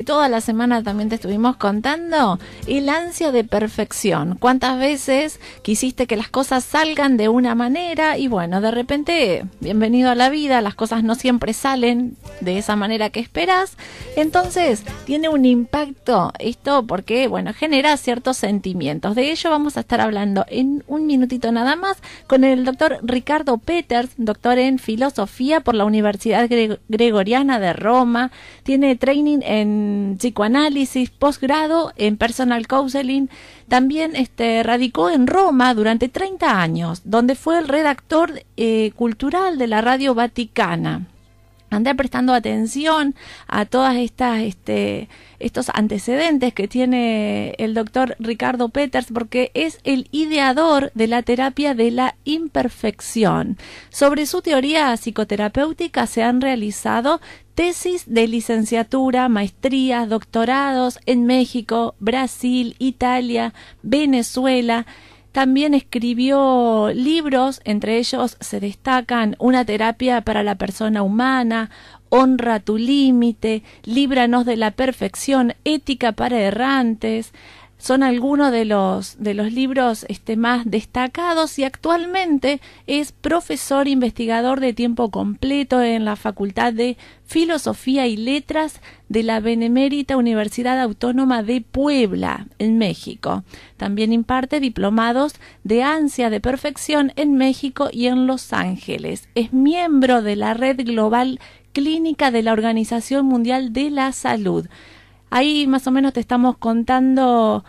Toda la semana también te estuvimos contando el ansia de perfección. ¿Cuántas veces quisiste que las cosas salgan de una manera y bueno, de repente, bienvenido a la vida, las cosas no siempre salen de esa manera que esperas? Entonces, tiene un impacto esto porque, bueno, genera ciertos sentimientos. De ello vamos a estar hablando en un minutito nada más con el doctor Ricardo Peters, doctor en filosofía por la Universidad Gregoriana de Roma. Tiene training en psicoanálisis, posgrado en personal counseling. También radicó en Roma durante 30 años, donde fue el redactor cultural de la Radio Vaticana. Andé prestando atención a todas estos antecedentes que tiene el doctor Ricardo Peters, porque es el ideador de la terapia de la imperfección. Sobre su teoría psicoterapéutica se han realizado tesis de licenciatura, maestrías, doctorados en México, Brasil, Italia, Venezuela. También escribió libros, entre ellos se destacan Una terapia para la persona humana, Honra tu límite, Líbranos de la perfección, Ética para errantes. Son algunos de los libros más destacados y actualmente es profesor investigador de tiempo completo en la Facultad de Filosofía y Letras de la Benemérita Universidad Autónoma de Puebla, en México. También imparte diplomados de ansia de perfección en México y en Los Ángeles. Es miembro de la Red Global Clínica de la Organización Mundial de la Salud. Ahí más o menos te estamos contando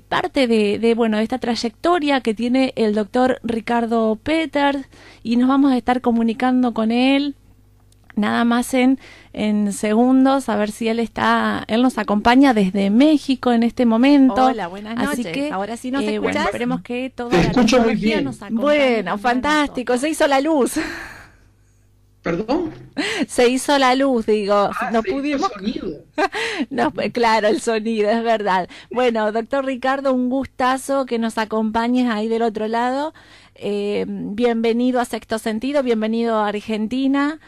parte de esta trayectoria que tiene el doctor Ricardo Peters, y nos vamos a estar comunicando con él nada más en segundos, a ver si él nos acompaña desde México en este momento. Hola, buenas noches. Así que, ahora sí nos escuchas. Bueno, esperemos que toda Te la escucho muy tecnología bien. nos acompañe. Bueno, fantástico, se hizo la luz. ¿Perdón? Se hizo la luz, digo, no se hizo pudimos. sonido. No, claro, el sonido, es verdad. Bueno, doctor Ricardo, un gustazo que nos acompañes ahí del otro lado. Bienvenido a Sexto Sentido, bienvenido a Argentina.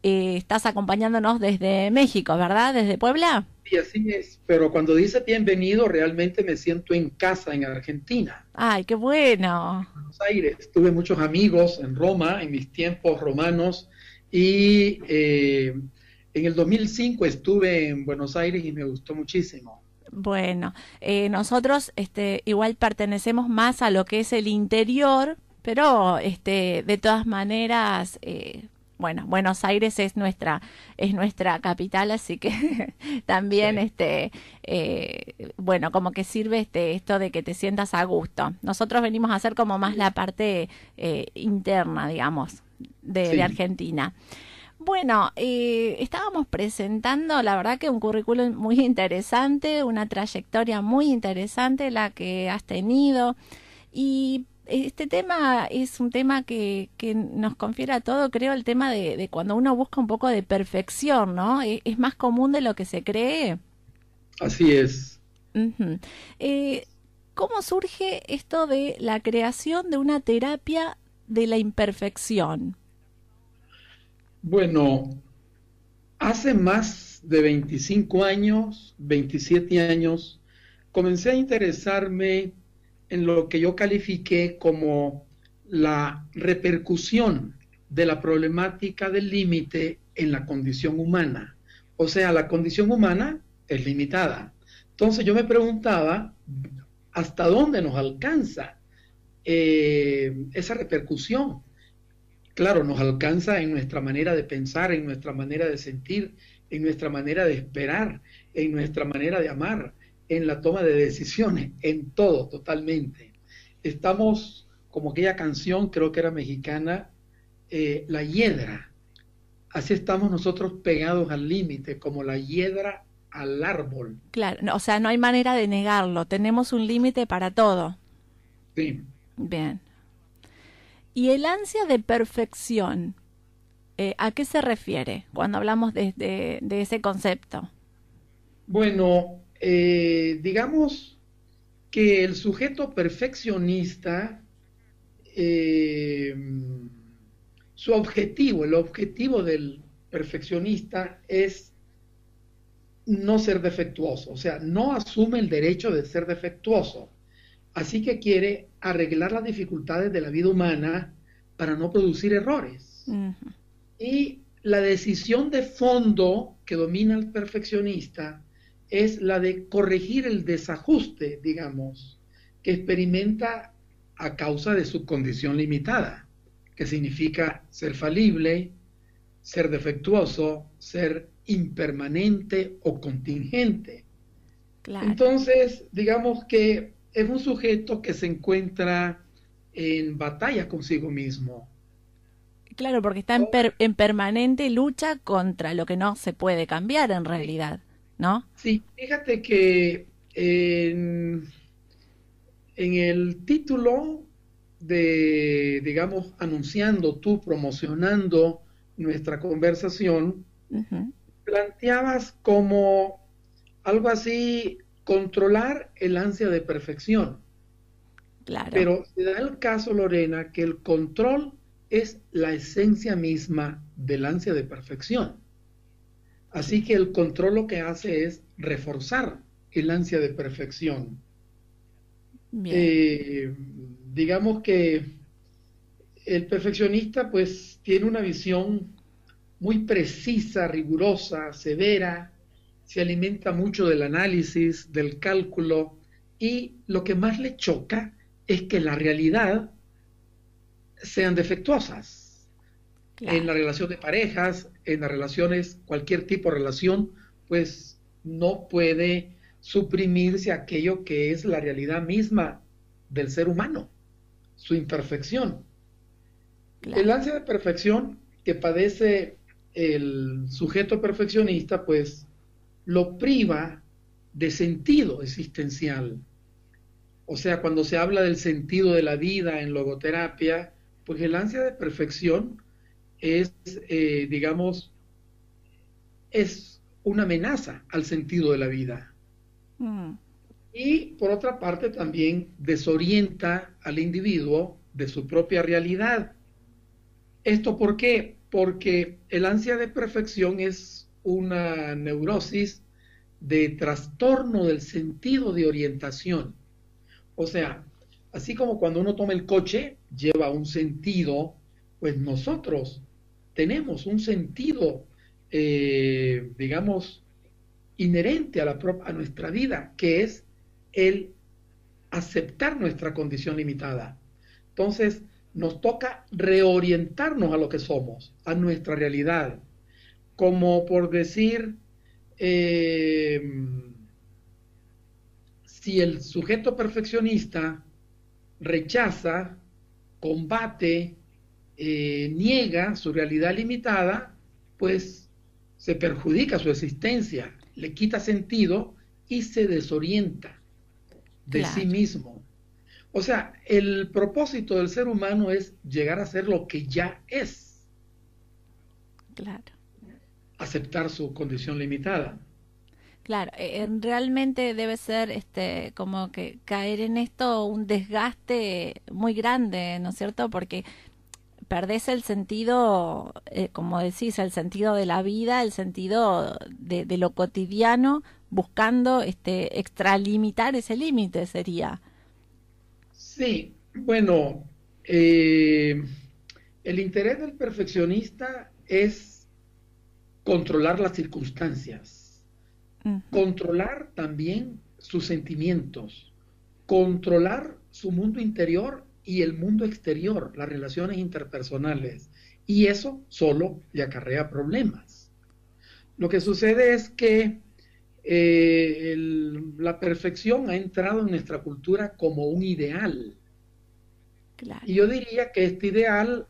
Estás acompañándonos desde México, ¿verdad? ¿Desde Puebla? Sí, así es. Pero cuando dice bienvenido, realmente me siento en casa en Argentina. Ay, qué bueno. En Buenos Aires. Tuve muchos amigos en Roma, en mis tiempos romanos, y en el 2005 estuve en Buenos Aires y me gustó muchísimo. Bueno, nosotros igual pertenecemos más a lo que es el interior, pero de todas maneras, bueno, Buenos Aires es nuestra capital, así que también Sí. bueno, como que sirve esto de que te sientas a gusto. Nosotros venimos a hacer como más la parte interna, digamos, de Sí. Argentina. Bueno, estábamos presentando, la verdad que un currículum muy interesante, una trayectoria muy interesante la que has tenido, y este tema es un tema que nos confiere a todo, creo, el tema de cuando uno busca un poco de perfección, ¿no? Es más común de lo que se cree. Así es. Ujú. Eh, ¿Cómo surge esto de la creación de una terapia de la imperfección? Bueno, hace más de 25 años, 27 años, comencé a interesarme en lo que yo califiqué como la repercusión de la problemática del límite en la condición humana. O sea, la condición humana es limitada. Entonces yo me preguntaba, ¿hasta dónde nos alcanza esa repercusión? Claro, nos alcanza en nuestra manera de pensar, en nuestra manera de sentir, en nuestra manera de esperar, en nuestra manera de amar, en la toma de decisiones, en todo, totalmente. Estamos, como aquella canción, creo que era mexicana, La Hiedra. Así estamos nosotros pegados al límite, como la hiedra al árbol. Claro, o sea, no hay manera de negarlo, tenemos un límite para todo. Sí. Bien. ¿Y el ansia de perfección, a qué se refiere cuando hablamos de ese concepto? Bueno, digamos que el sujeto perfeccionista, eh, el objetivo del perfeccionista es no ser defectuoso, o sea, no asume el derecho de ser defectuoso. Así que quiere arreglar las dificultades de la vida humana para no producir errores. Y la decisión de fondo que domina al perfeccionista es la de corregir el desajuste, digamos, que experimenta a causa de su condición limitada, que significa ser falible, ser defectuoso, ser impermanente o contingente. Claro. Entonces, digamos que es un sujeto que se encuentra en batalla consigo mismo. Claro, porque está en permanente lucha contra lo que no se puede cambiar en realidad, ¿no? Sí, fíjate que en el título de, digamos, anunciando tú, promocionando nuestra conversación, planteabas como algo así, controlar el ansia de perfección. Claro. Pero se da el caso, Lorena, que el control es la esencia misma del ansia de perfección. Así que el control lo que hace es reforzar el ansia de perfección. Digamos que el perfeccionista pues tiene una visión muy precisa, rigurosa, severa, se alimenta mucho del análisis, del cálculo, y lo que más le choca es que la realidad sean defectuosas. Claro. En la relación de parejas, en las relaciones, cualquier tipo de relación, pues no puede suprimirse aquello que es la realidad misma del ser humano, su imperfección. Claro. El ansia de perfección que padece el sujeto perfeccionista, pues lo priva de sentido existencial. O sea, cuando se habla del sentido de la vida en logoterapia, pues el ansia de perfección es, digamos, es una amenaza al sentido de la vida. Y por otra parte también desorienta al individuo de su propia realidad. ¿Esto por qué? Porque el ansia de perfección es una neurosis de trastorno del sentido de orientación. O sea, así como cuando uno toma el coche, lleva un sentido, pues nosotros tenemos un sentido, digamos, inherente a nuestra vida, que es el aceptar nuestra condición limitada. Entonces, nos toca reorientarnos a lo que somos, a nuestra realidad. Como por decir, si el sujeto perfeccionista rechaza, combate, niega su realidad limitada, pues se perjudica su existencia, le quita sentido y se desorienta de sí mismo. O sea, el propósito del ser humano es llegar a ser lo que ya es. Claro. Aceptar su condición limitada. Claro, realmente debe ser como que caer en esto un desgaste muy grande, ¿no es cierto? Porque perdés el sentido, como decís, el sentido de la vida, el sentido de lo cotidiano, buscando extralimitar ese límite sería. Sí, bueno, el interés del perfeccionista es controlar las circunstancias, controlar también sus sentimientos, controlar su mundo interior y el mundo exterior, las relaciones interpersonales, y eso solo le acarrea problemas. Lo que sucede es que la perfección ha entrado en nuestra cultura como un ideal. Claro. Y yo diría que este ideal,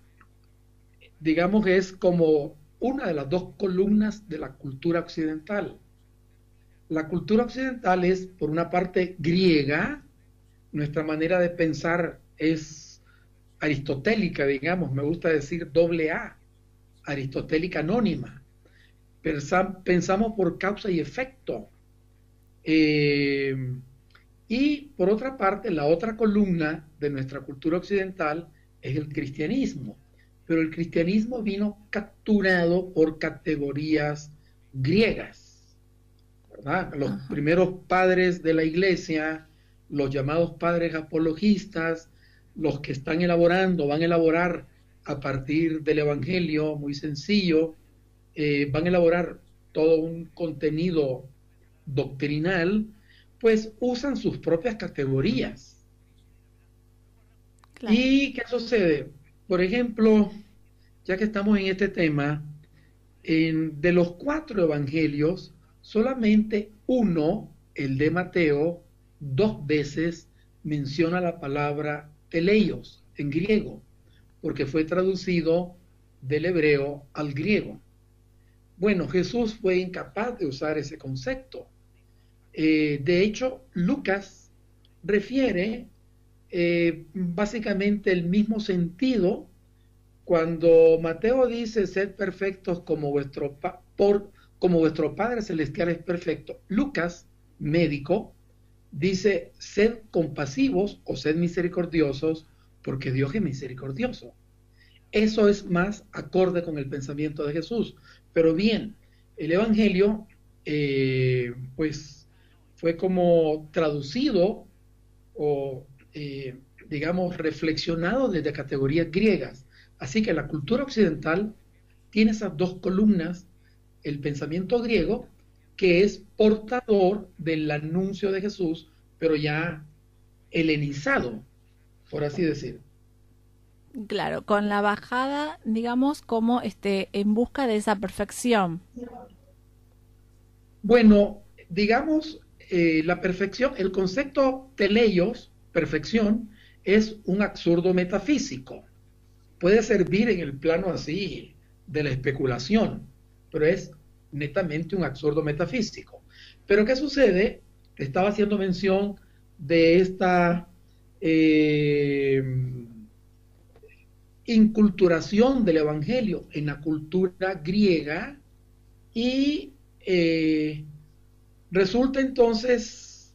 digamos, es como una de las dos columnas de la cultura occidental. La cultura occidental es, por una parte, griega, nuestra manera de pensar es aristotélica, digamos, me gusta decir doble A, aristotélica anónima. Pensamos por causa y efecto. Y por otra parte, la otra columna de nuestra cultura occidental es el cristianismo. Pero el cristianismo vino capturado por categorías griegas. ¿verdad? Los Ajá. primeros padres de la iglesia, los llamados padres apologistas, los que están elaborando, van a elaborar a partir del Evangelio, muy sencillo, van a elaborar todo un contenido doctrinal, pues usan sus propias categorías. Claro. ¿Y qué sucede? Por ejemplo, ya que estamos en este tema, de los 4 evangelios, solamente uno, el de Mateo, 2 veces menciona la palabra teleios en griego, porque fue traducido del hebreo al griego. Bueno, Jesús fue incapaz de usar ese concepto. De hecho, Lucas refiere básicamente el mismo sentido cuando Mateo dice: sed perfectos como como vuestro Padre Celestial es perfecto. Lucas, médico, dice: sed compasivos o sed misericordiosos porque Dios es misericordioso. Eso es más acorde con el pensamiento de Jesús. Pero bien, el Evangelio pues fue como traducido o digamos reflexionado desde categorías griegas. Así que la cultura occidental tiene esas 2 columnas: el pensamiento griego, que es portador del anuncio de Jesús, pero ya helenizado, por así decir. Claro, con la bajada, digamos, como en busca de esa perfección. Bueno, digamos, la perfección, el concepto teleios, perfección, es un absurdo metafísico. Puede servir en el plano así de la especulación, pero es netamente un absurdo metafísico. Pero ¿qué sucede? Estaba haciendo mención de esta eh, inculturación del Evangelio en la cultura griega y resulta entonces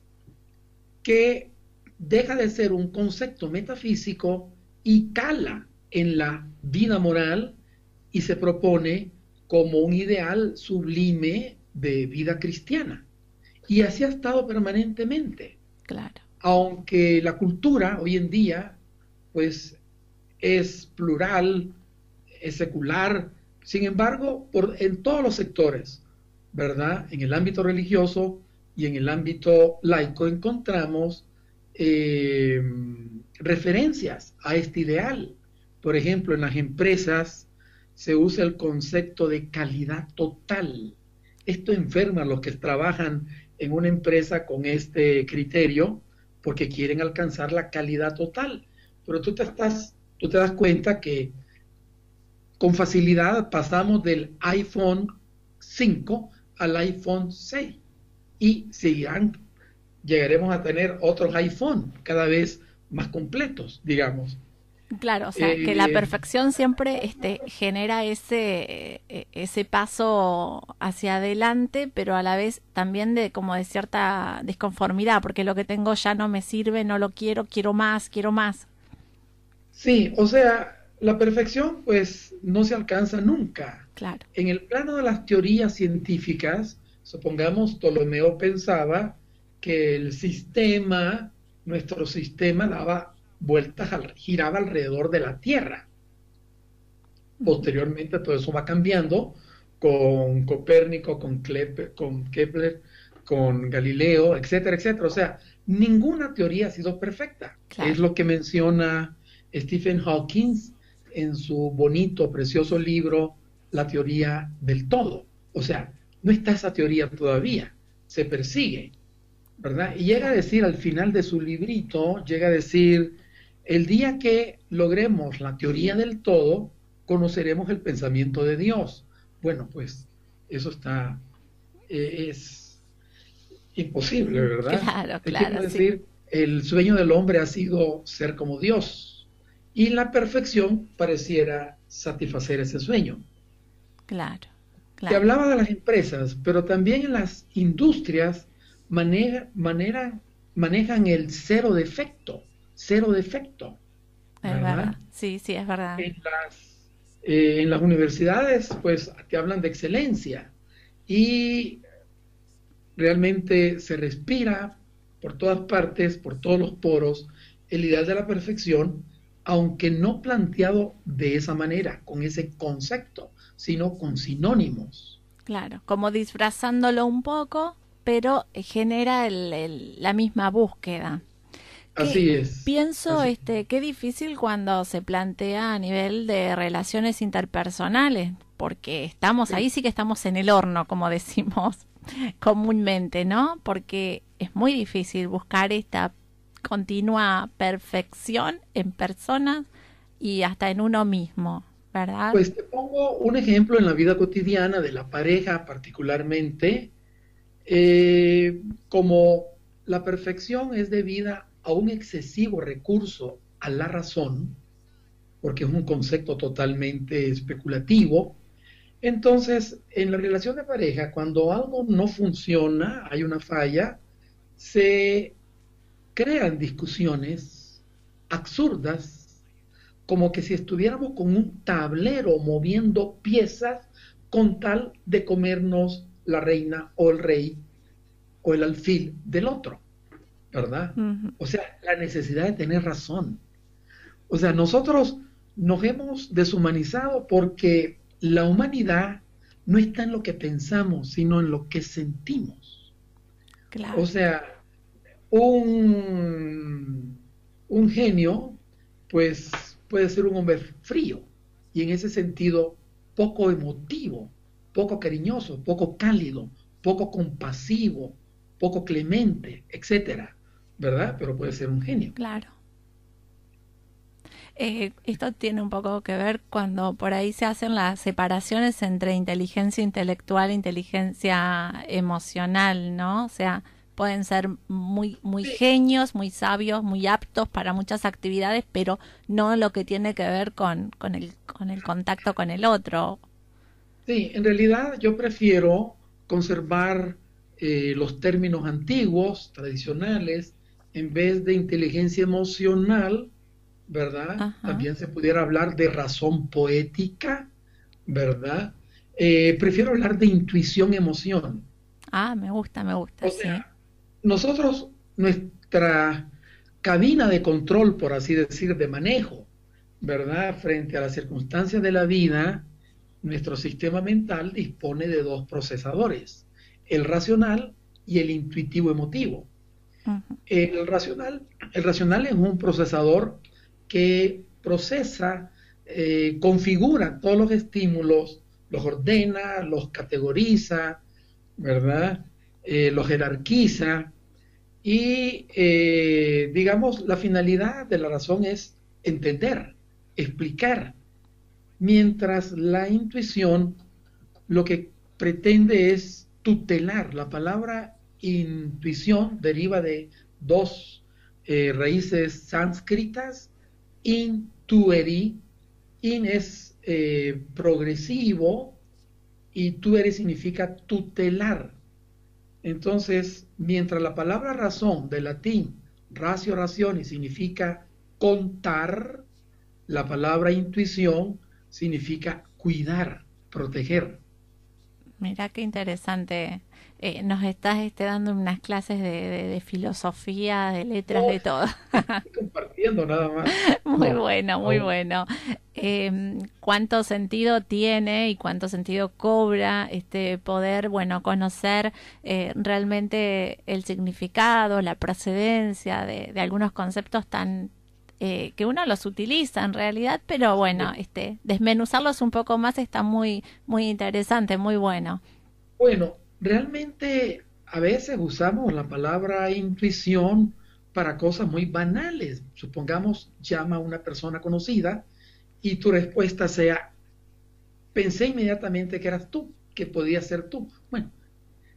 que deja de ser un concepto metafísico y cala en la vida moral y se propone como un ideal sublime de vida cristiana. Y así ha estado permanentemente. Claro. Aunque la cultura hoy en día, pues, es plural, es secular, sin embargo, en todos los sectores, ¿verdad? En el ámbito religioso y en el ámbito laico encontramos eh, referencias a este ideal. Por ejemplo, en las empresas se usa el concepto de calidad total. Esto enferma a los que trabajan en una empresa con este criterio porque quieren alcanzar la calidad total. Pero tú te das cuenta que con facilidad pasamos del iPhone 5 al iPhone 6 y llegaremos a tener otros iPhone cada vez más completos, digamos. Claro, o sea, que la Eh, perfección siempre genera ese paso hacia adelante, pero a la vez también de como de cierta disconformidad, porque lo que tengo ya no me sirve, no lo quiero, quiero más, quiero más. sí, o sea, la perfección pues no se alcanza nunca. Claro. En el plano de las teorías científicas, supongamos Ptolomeo pensaba que nuestro sistema daba vueltas, giraba alrededor de la Tierra. Ujú. Posteriormente todo eso va cambiando con Copérnico, con Kepler, con Galileo, etcétera, etcétera. O sea, ninguna teoría ha sido perfecta. Es Claro. lo que menciona Stephen Hawking en su bonito, precioso libro, La teoría del todo. O sea, no está esa teoría todavía, se persigue, ¿verdad? Y llega a Claro. decir al final de su librito, llega a decir: el día que logremos la teoría del todo, conoceremos el pensamiento de Dios. Bueno, pues eso es imposible, ¿verdad? Claro, Te quiero claro, sí. decir, el sueño del hombre ha sido ser como Dios y la perfección pareciera satisfacer ese sueño. Claro, Te claro. hablaba de las empresas, pero también en las industrias manejan el cero defecto, Es ¿verdad? verdad. Sí, sí, es verdad. En las universidades, pues te hablan de excelencia y realmente se respira por todas partes, por todos los poros, el ideal de la perfección, aunque no planteado de esa manera, con ese concepto, sino con sinónimos. Claro, como disfrazándolo un poco, pero genera la misma búsqueda. Que Así es. pienso, Así. qué difícil cuando se plantea a nivel de relaciones interpersonales, porque estamos ahí, Sí, sí que estamos en el horno, como decimos comúnmente, ¿no? Porque es muy difícil buscar esta continua perfección en personas y hasta en uno mismo, ¿verdad? pues te pongo un ejemplo en la vida cotidiana de la pareja particularmente, como la perfección es debida a un excesivo recurso a la razón, porque es un concepto totalmente especulativo. Entonces, en la relación de pareja, cuando algo no funciona, hay una falla, se crean discusiones absurdas, como que si estuviéramos con un tablero moviendo piezas con tal de comernos la reina o el rey o el alfil del otro, ¿verdad? Ujú. O sea, la necesidad de tener razón. O sea, nosotros nos hemos deshumanizado porque la humanidad no está en lo que pensamos, sino en lo que sentimos. O Claro. sea, un genio, pues puede ser un hombre frío y en ese sentido poco emotivo, poco cariñoso, poco cálido, poco compasivo, poco clemente, etcétera, ¿verdad? Pero puede ser un genio. Claro. Esto tiene un poco que ver cuando por ahí se hacen las separaciones entre inteligencia intelectual e inteligencia emocional, ¿no? O sea, pueden ser muy Sí, genios, muy sabios, muy aptos para muchas actividades, pero no lo que tiene que ver con el contacto con el otro. sí, en realidad yo prefiero conservar los términos antiguos, tradicionales, en vez de inteligencia emocional, ¿verdad? Ajá. También se pudiera hablar de razón poética, ¿verdad? Prefiero hablar de intuición emoción. Ah, me gusta, O sí. sea, nosotros, nuestra cabina de control, por así decir, de manejo, ¿verdad? Frente a las circunstancias de la vida, nuestro sistema mental dispone de dos procesadores, el racional y el intuitivo emotivo. Ujú. El racional, el racional es un procesador que procesa, configura todos los estímulos, los ordena, los categoriza, ¿verdad? Los jerarquiza y, digamos, la finalidad de la razón es entender, explicar, mientras la intuición lo que pretende es tutelar. La palabra intuición deriva de dos raíces sánscritas, intueri, in es progresivo y tuere significa tutelar. Entonces, mientras la palabra razón del latín ratio ratione significa contar, la palabra intuición significa cuidar, proteger. Mira qué interesante. Nos estás dando unas clases de filosofía, de letras, No de todo. estoy compartiendo nada más. Muy No, bueno, muy no. bueno. ¿Cuánto sentido tiene y cuánto sentido cobra este poder, bueno, conocer realmente el significado, la procedencia de algunos conceptos tan que uno los utiliza en realidad, pero bueno, desmenuzarlos un poco más está muy interesante, muy bueno. Bueno, realmente a veces usamos la palabra intuición para cosas muy banales. Supongamos, llama a una persona conocida y tu respuesta sea, pensé inmediatamente que eras tú, que podías ser tú. Bueno,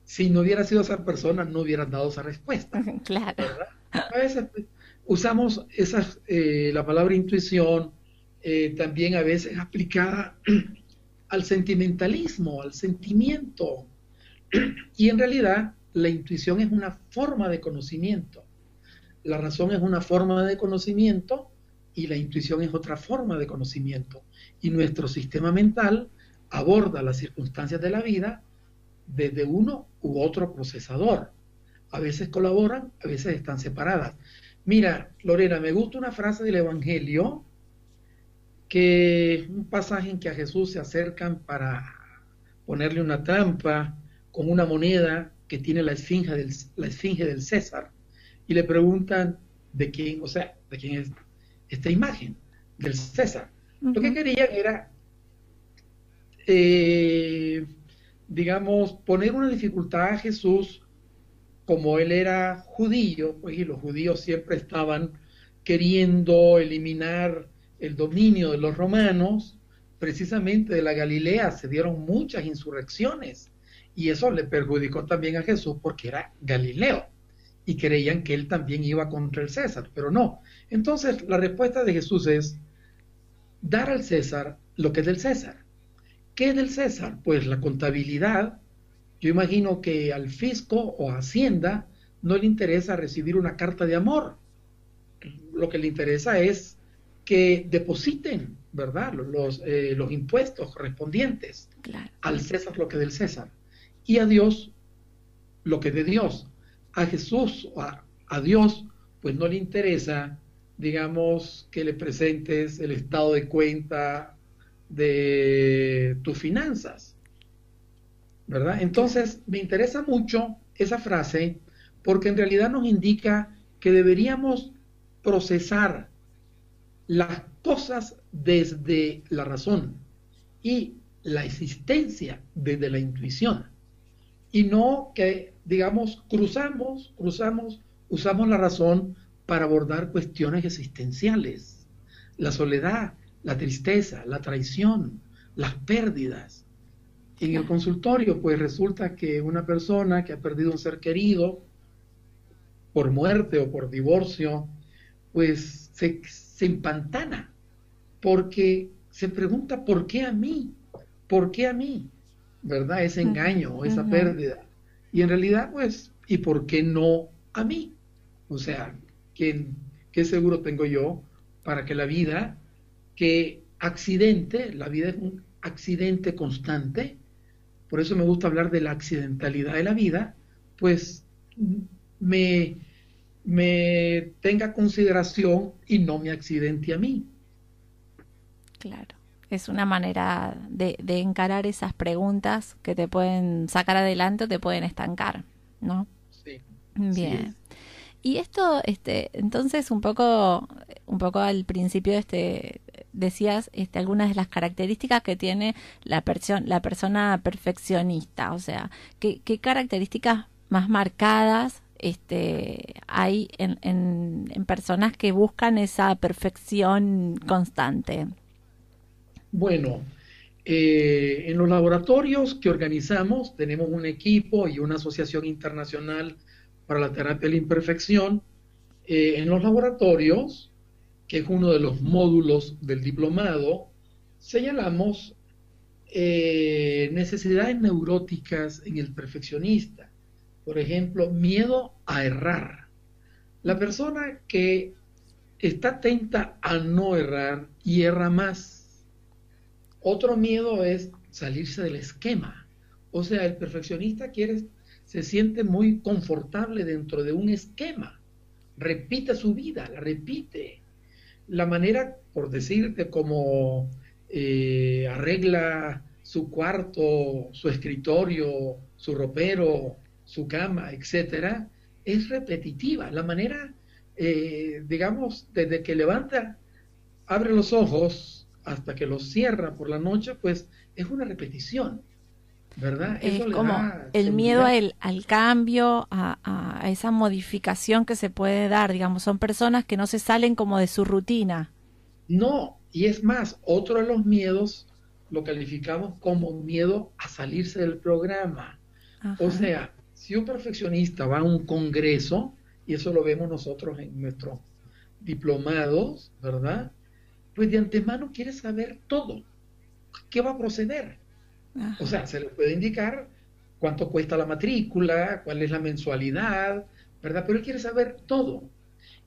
si no hubiera sido esa persona, no hubieras dado esa respuesta, Claro. ¿verdad? A veces pues, usamos esas, la palabra intuición también a veces aplicada al sentimentalismo, al sentimiento. Y en realidad la intuición es una forma de conocimiento. La razón es una forma de conocimiento y la intuición es otra forma de conocimiento. Y nuestro sistema mental aborda las circunstancias de la vida desde uno u otro procesador. A veces colaboran, a veces están separadas. Mira, Lorena, me gusta una frase del Evangelio, que un pasaje en que a Jesús se acercan para ponerle una trampa con una moneda que tiene la esfinge del César, y le preguntan de quién, o sea, de quién es esta imagen del César. Lo que querían era, digamos, poner una dificultad a Jesús, como él era judío, pues, y los judíos siempre estaban queriendo eliminar el dominio de los romanos. Precisamente de la Galilea se dieron muchas insurrecciones, y eso le perjudicó también a Jesús porque era Galileo, y creían que él también iba contra el César, pero no. Entonces la respuesta de Jesús es dar al César lo que es del César. ¿Qué es del César? Pues la contabilidad. Yo imagino que al fisco o a Hacienda no le interesa recibir una carta de amor. Lo que le interesa es que depositen, ¿verdad?, los impuestos correspondientes. Claro. Al César lo que es del César, y a Dios lo que es de Dios. A Jesús, a Dios, pues no le interesa, digamos, que le presentes el estado de cuenta de tus finanzas, ¿verdad? Entonces, me interesa mucho esa frase, porque en realidad nos indica que deberíamos procesar las cosas desde la razón y la existencia desde la intuición, y no que, digamos, usamos la razón para abordar cuestiones existenciales, la soledad, la tristeza, la traición, las pérdidas. En el consultorio, pues resulta que una persona que ha perdido un ser querido por muerte o por divorcio, pues se empantana, porque se pregunta, ¿por qué a mí? ¿Por qué a mí? ¿Verdad? Ese engaño o esa pérdida. Y en realidad, pues, ¿y por qué no a mí? O sea, ¿qué seguro tengo yo para que la vida, la vida es un accidente constante? Por eso me gusta hablar de la accidentalidad de la vida, pues me tenga consideración y no me accidente a mí. Claro, es una manera de encarar esas preguntas que te pueden sacar adelante o te pueden estancar, ¿no? Sí. Bien. Sí. Y esto, entonces un poco al principio, decías, algunas de las características que tiene la persona perfeccionista, o sea, ¿qué características más marcadas hay en personas que buscan esa perfección constante? Bueno, en los laboratorios que organizamos tenemos un equipo y una asociación internacional para la terapia de la imperfección. En los laboratorios, que es uno de los módulos del diplomado, señalamos necesidades neuróticas en el perfeccionista. Por ejemplo, miedo a errar. La persona que está atenta a no errar y erra más. Otro miedo es salirse del esquema. O sea, el perfeccionista se siente muy confortable dentro de un esquema. Repite su vida, la repite. La manera, por decirte, como arregla su cuarto, su escritorio, su ropero, su cama, etcétera, es repetitiva. La manera, digamos, desde que levanta, abre los ojos hasta que los cierra por la noche, pues es una repetición, ¿verdad? Es eso como el miedo al cambio, a esa modificación que se puede dar, digamos, son personas que no se salen como de su rutina. No, y es más, otro de los miedos lo calificamos como miedo a salirse del programa. Ajá. O sea, si un perfeccionista va a un congreso, y eso lo vemos nosotros en nuestros diplomados, ¿verdad? Pues de antemano quiere saber todo. ¿Qué va a proceder? Ajá. O sea, se le puede indicar cuánto cuesta la matrícula, cuál es la mensualidad, ¿verdad? Pero él quiere saber todo.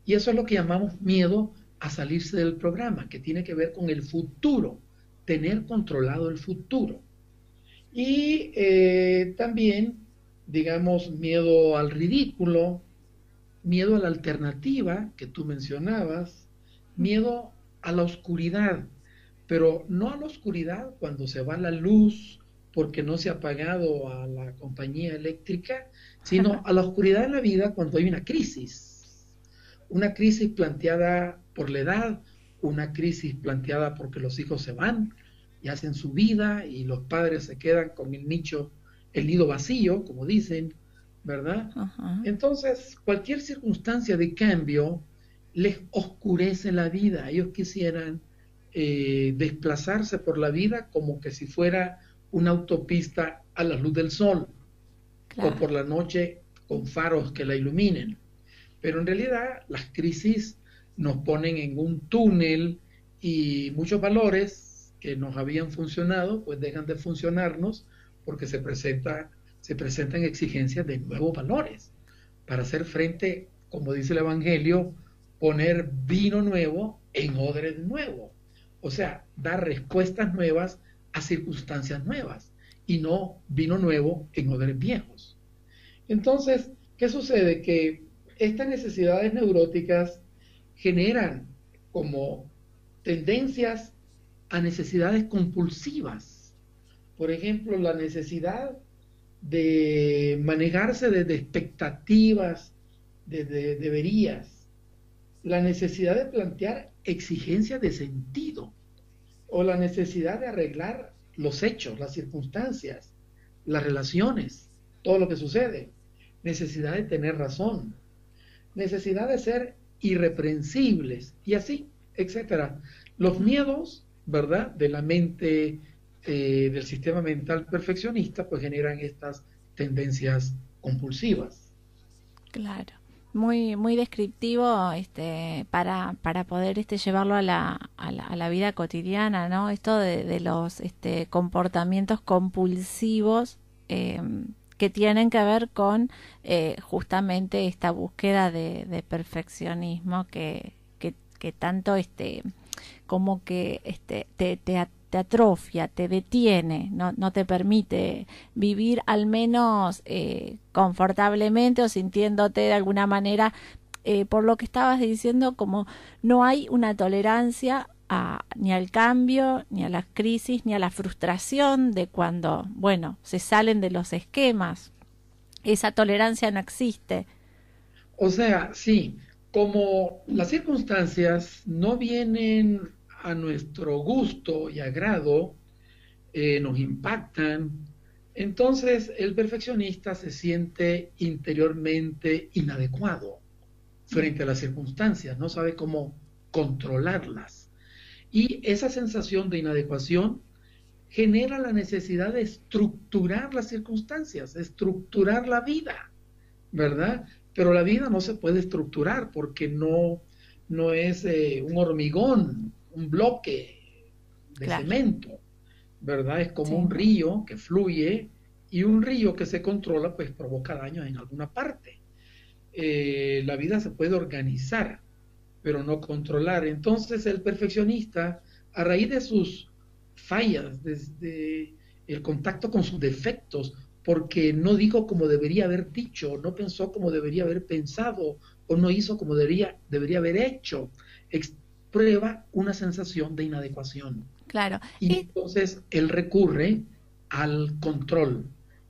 Y eso es lo que llamamos miedo a salirse del programa, que tiene que ver con el futuro, tener controlado el futuro. Y también, digamos, miedo al ridículo, miedo a la alternativa que tú mencionabas, miedo a la oscuridad, pero no a la oscuridad cuando se va la luz porque no se ha pagado a la compañía eléctrica, sino a la oscuridad en la vida cuando hay una crisis planteada por la edad, una crisis planteada porque los hijos se van y hacen su vida y los padres se quedan con el nido vacío, como dicen, ¿verdad? Entonces, cualquier circunstancia de cambio les oscurece la vida. Ellos quisieran desplazarse por la vida como que si fuera una autopista a la luz del sol, claro, o por la noche con faros que la iluminen. Pero en realidad las crisis nos ponen en un túnel y muchos valores que nos habían funcionado pues dejan de funcionarnos porque se presentan exigencias de nuevos valores para hacer frente, como dice el Evangelio, poner vino nuevo en odres nuevo. O sea, dar respuestas nuevas a circunstancias nuevas y no vino nuevo en odres viejos. Entonces, ¿qué sucede? Que estas necesidades neuróticas generan como tendencias a necesidades compulsivas. Por ejemplo, la necesidad de manejarse desde expectativas, desde deberías, la necesidad de plantear exigencias de sentido o la necesidad de arreglar los hechos, las circunstancias, las relaciones, todo lo que sucede, necesidad de tener razón, necesidad de ser irreprensibles y así, etcétera. Los miedos, ¿verdad?, de la mente, del sistema mental perfeccionista, pues generan estas tendencias compulsivas. Claro, muy descriptivo para poder llevarlo a la vida cotidiana, ¿no? Esto de los comportamientos compulsivos que tienen que ver con justamente esta búsqueda de perfeccionismo que tanto como que te atrofia, te detiene, no te permite vivir al menos confortablemente o sintiéndote de alguna manera, por lo que estabas diciendo, como no hay una tolerancia ni al cambio, ni a las crisis, ni a la frustración de cuando, bueno, se salen de los esquemas. Esa tolerancia no existe. O sea, sí, como las circunstancias no vienen a nuestro gusto y agrado, nos impactan, entonces el perfeccionista se siente interiormente inadecuado frente a las circunstancias, no sabe cómo controlarlas. Y esa sensación de inadecuación genera la necesidad de estructurar las circunstancias, estructurar la vida, ¿verdad? Pero la vida no se puede estructurar porque no es un hormigón, un bloque de claro, cemento, ¿verdad? Es como sí, un río que fluye y un río que se controla pues provoca daños en alguna parte. La vida se puede organizar, pero no controlar. Entonces el perfeccionista, a raíz de sus fallas, desde el contacto con sus defectos, porque no dijo como debería haber dicho, no pensó como debería haber pensado, o no hizo como debería haber hecho, prueba una sensación de inadecuación. Claro. Y entonces él recurre al control.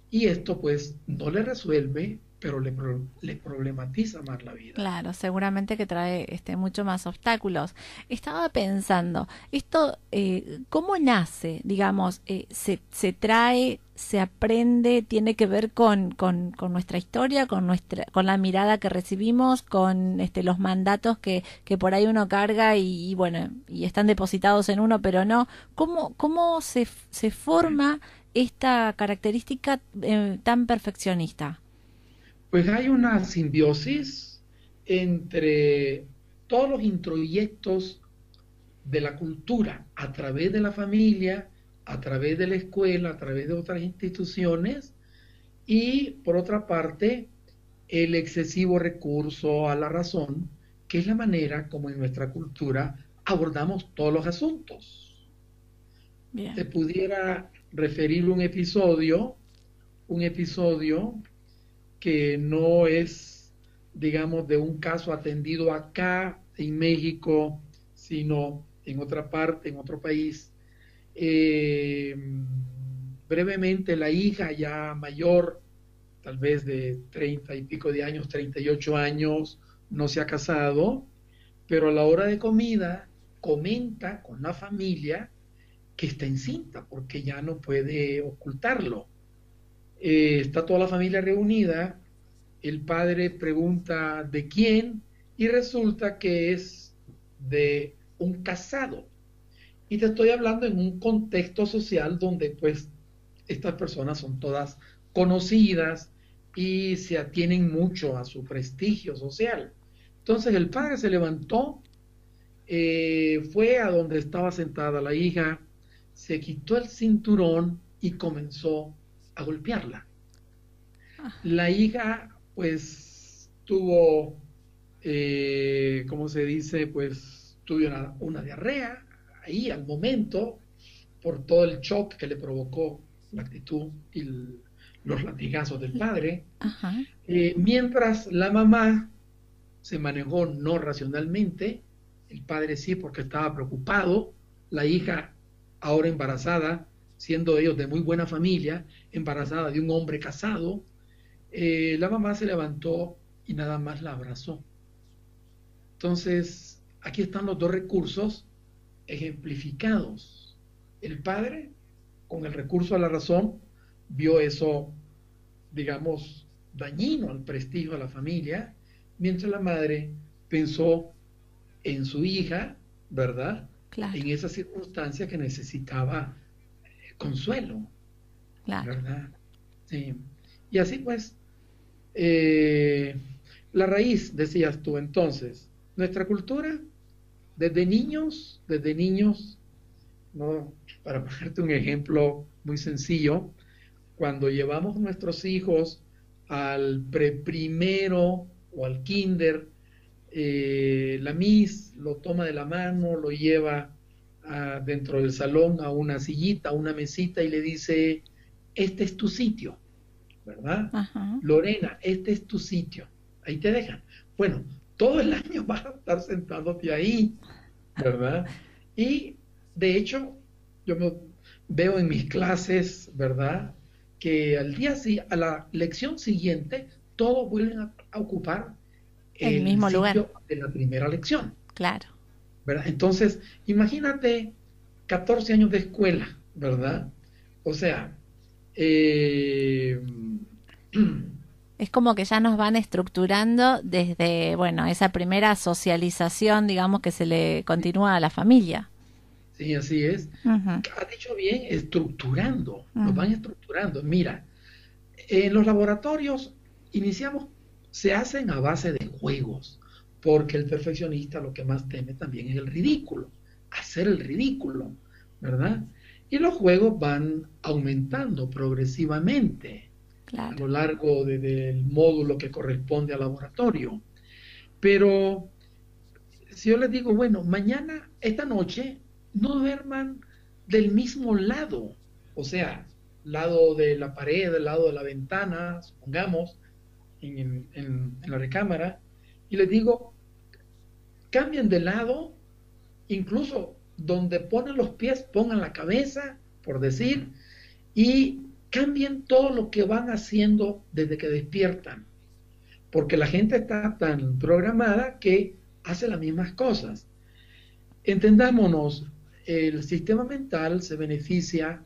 Y esto pues no le resuelve, pero le problematiza más la vida. Claro, seguramente que trae mucho más obstáculos. Estaba pensando, esto, ¿cómo nace? Digamos, se trae, se aprende, tiene que ver con nuestra historia, con la mirada que recibimos, con los mandatos que por ahí uno carga y bueno, y están depositados en uno, pero no. ¿Cómo se forma esta característica tan perfeccionista? Pues hay una simbiosis entre todos los introyectos de la cultura a través de la familia, a través de la escuela, a través de otras instituciones y por otra parte el excesivo recurso a la razón, que es la manera como en nuestra cultura abordamos todos los asuntos. Bien. Te pudiera referir un episodio que no es, digamos, de un caso atendido acá en México, sino en otra parte, en otro país. Brevemente, la hija ya mayor, tal vez de 30 y pico de años, 38 años, no se ha casado, pero a la hora de comida comenta con la familia que está encinta porque ya no puede ocultarlo. Está toda la familia reunida, el padre pregunta de quién y resulta que es de un casado. Y te estoy hablando en un contexto social donde pues estas personas son todas conocidas y se atienen mucho a su prestigio social. Entonces el padre se levantó, fue a donde estaba sentada la hija, se quitó el cinturón y comenzó a golpearla. La hija pues tuvo, ¿cómo se dice? Pues tuvo una diarrea ahí al momento por todo el shock que le provocó la actitud y los latigazos del padre. Mientras la mamá se manejó no racionalmente, el padre sí porque estaba preocupado, la hija ahora embarazada, siendo ellos de muy buena familia, embarazada de un hombre casado, la mamá se levantó y nada más la abrazó. Entonces, aquí están los dos recursos ejemplificados. El padre, con el recurso a la razón, vio eso, digamos, dañino al prestigio de la familia, mientras la madre pensó en su hija, ¿verdad? Claro. En esa circunstancia que necesitaba consuelo, claro. ¿verdad? Sí. Y así pues, la raíz, decías tú entonces, nuestra cultura, desde niños, ¿no? Para ponerte un ejemplo muy sencillo, cuando llevamos nuestros hijos al preprimero o al kinder, la Miss lo toma de la mano, lo lleva dentro del salón a una sillita, a una mesita y le dice, este es tu sitio, ¿verdad? Ajá. Lorena, este es tu sitio, ahí te dejan. Bueno, todo el año vas a estar sentándote ahí, ¿verdad? Y de hecho, yo veo en mis clases, ¿verdad? Que a la lección siguiente, todos vuelven a ocupar el mismo sitio lugar de la primera lección. Claro. ¿Verdad? Entonces, imagínate 14 años de escuela, ¿verdad? O sea, es como que ya nos van estructurando desde, bueno, esa primera socialización, digamos, que se le continúa a la familia. Sí, así es. Has dicho bien, estructurando, nos van estructurando. Mira, en los laboratorios se hacen a base de juegos, porque el perfeccionista lo que más teme también es el ridículo, hacer el ridículo, ¿verdad? Y los juegos van aumentando progresivamente a lo largo del módulo que corresponde al laboratorio. Pero si yo les digo, bueno, mañana, esta noche, no duerman del mismo lado, o sea, lado de la pared, del lado de la ventana, supongamos, en la recámara, y les digo, cambien de lado, incluso donde ponen los pies, pongan la cabeza, por decir, y cambien todo lo que van haciendo desde que despiertan, porque la gente está tan programada que hace las mismas cosas. Entendámonos, el sistema mental se beneficia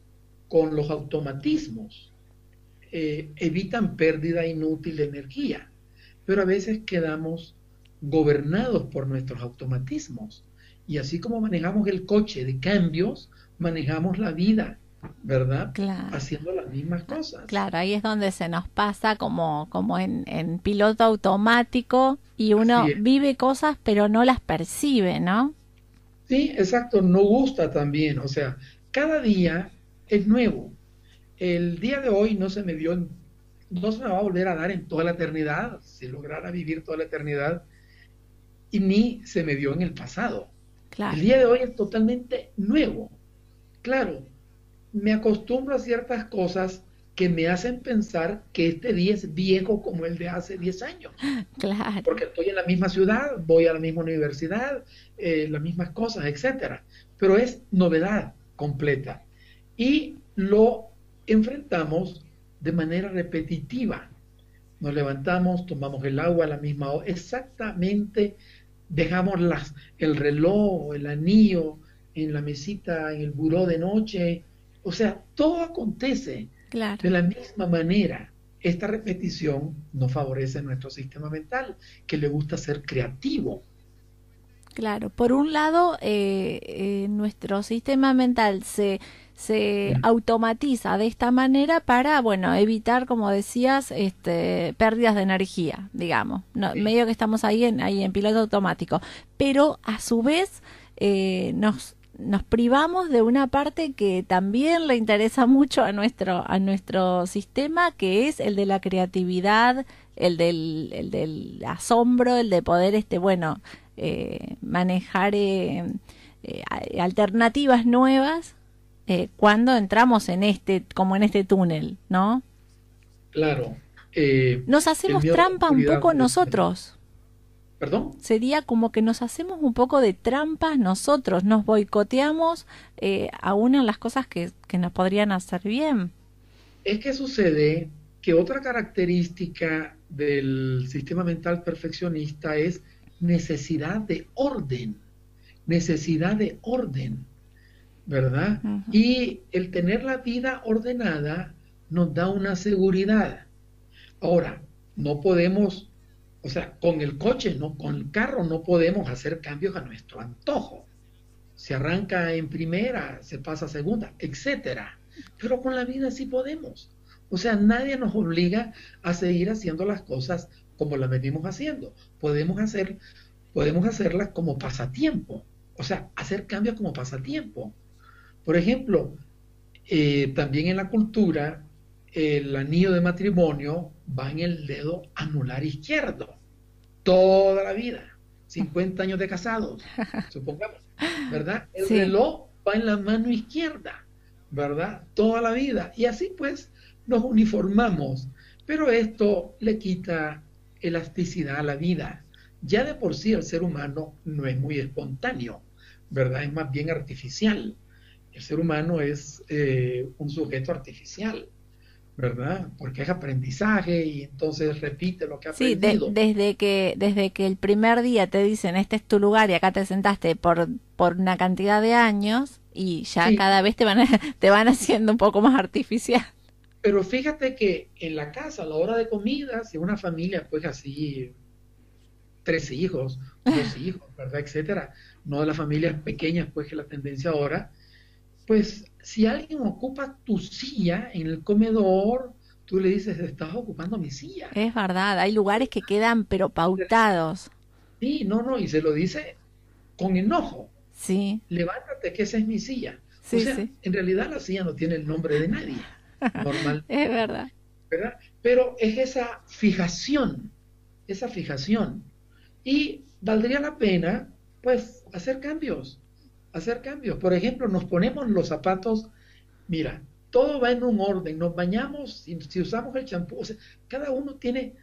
con los automatismos, evitan pérdida inútil de energía, pero a veces quedamos gobernados por nuestros automatismos. Y así como manejamos el coche de cambios, manejamos la vida, ¿verdad? Claro. Haciendo las mismas cosas. Claro, ahí es donde se nos pasa como en piloto automático y uno vive cosas pero no las percibe, ¿no? Sí, exacto, no gusta también, o sea, cada día es nuevo. El día de hoy no se me va a volver a dar en toda la eternidad, si lograra vivir toda la eternidad, y ni se me dio en el pasado. Claro. El día de hoy es totalmente nuevo. Claro, me acostumbro a ciertas cosas que me hacen pensar que este día es viejo como el de hace 10 años. Claro, Porque estoy en la misma ciudad, voy a la misma universidad, las mismas cosas, etcétera. Pero es novedad completa. Y lo enfrentamos de manera repetitiva. Nos levantamos, tomamos el agua a la misma hora, exactamente dejamos el reloj, el anillo en la mesita, en el buró de noche. O sea, todo acontece claro. de la misma manera. Esta repetición no favorece nuestro sistema mental, que le gusta ser creativo. Claro, por un lado, nuestro sistema mental se automatiza de esta manera para, bueno, evitar, como decías, pérdidas de energía, digamos. No, Sí, medio que estamos ahí en piloto automático. Pero a su vez, nos privamos de una parte que también le interesa mucho a nuestro sistema, que es el de la creatividad, el del asombro, el de poder, bueno, manejar alternativas nuevas cuando entramos en como en este túnel, ¿no? claro. Nos El hacemos miedo a la trampa un oscuridad poco puede ser. nosotros. ¿Perdón? Sería como que nos hacemos un poco de trampas nosotros, nos boicoteamos aún en las cosas que nos podrían hacer bien. Es que sucede que otra característica del sistema mental perfeccionista es necesidad de orden, necesidad de orden, ¿verdad? Ujú. Y el tener la vida ordenada nos da una seguridad. Ahora, no podemos, o sea, con el coche, no, con el carro no podemos hacer cambios a nuestro antojo. Se arranca en primera, se pasa a segunda, etcétera. Pero con la vida sí podemos. O sea, nadie nos obliga a seguir haciendo las cosas como las venimos haciendo. Podemos hacerlas como pasatiempo. O sea, hacer cambios como pasatiempo. Por ejemplo, también en la cultura, el anillo de matrimonio va en el dedo anular izquierdo toda la vida, 50 años de casados, supongamos, ¿verdad? El Sí. reloj va en la mano izquierda, ¿verdad? Toda la vida. Y así pues nos uniformamos, pero esto le quita elasticidad a la vida. Ya de por sí el ser humano no es muy espontáneo, ¿verdad? Es más bien artificial. El ser humano es un sujeto artificial, ¿verdad? Porque es aprendizaje y entonces repite lo que ha Sí, aprendido. desde que el primer día te dicen este es tu lugar y acá te sentaste por una cantidad de años y ya Sí, cada vez te van haciendo un poco más artificial. pero fíjate que en la casa, a la hora de comida, si una familia, pues así, 3 hijos, 2 hijos, ¿verdad? Etcétera, no de las familias pequeñas, pues que la tendencia ahora, pues si alguien ocupa tu silla en el comedor, tú le dices, estás ocupando mi silla. Es verdad, hay lugares que quedan pero pautados. Sí, no, no, y se lo dice con enojo, Sí, levántate que esa es mi silla. O sí, sea, sí, en realidad la silla no tiene el nombre de nadie, normal, es verdad. ¿verdad? Pero es esa fijación, esa fijación. Y valdría la pena, pues, hacer cambios, hacer cambios. Por ejemplo, nos ponemos los zapatos, mira, todo va en un orden, nos bañamos, si usamos el champú, o sea, cada uno tiene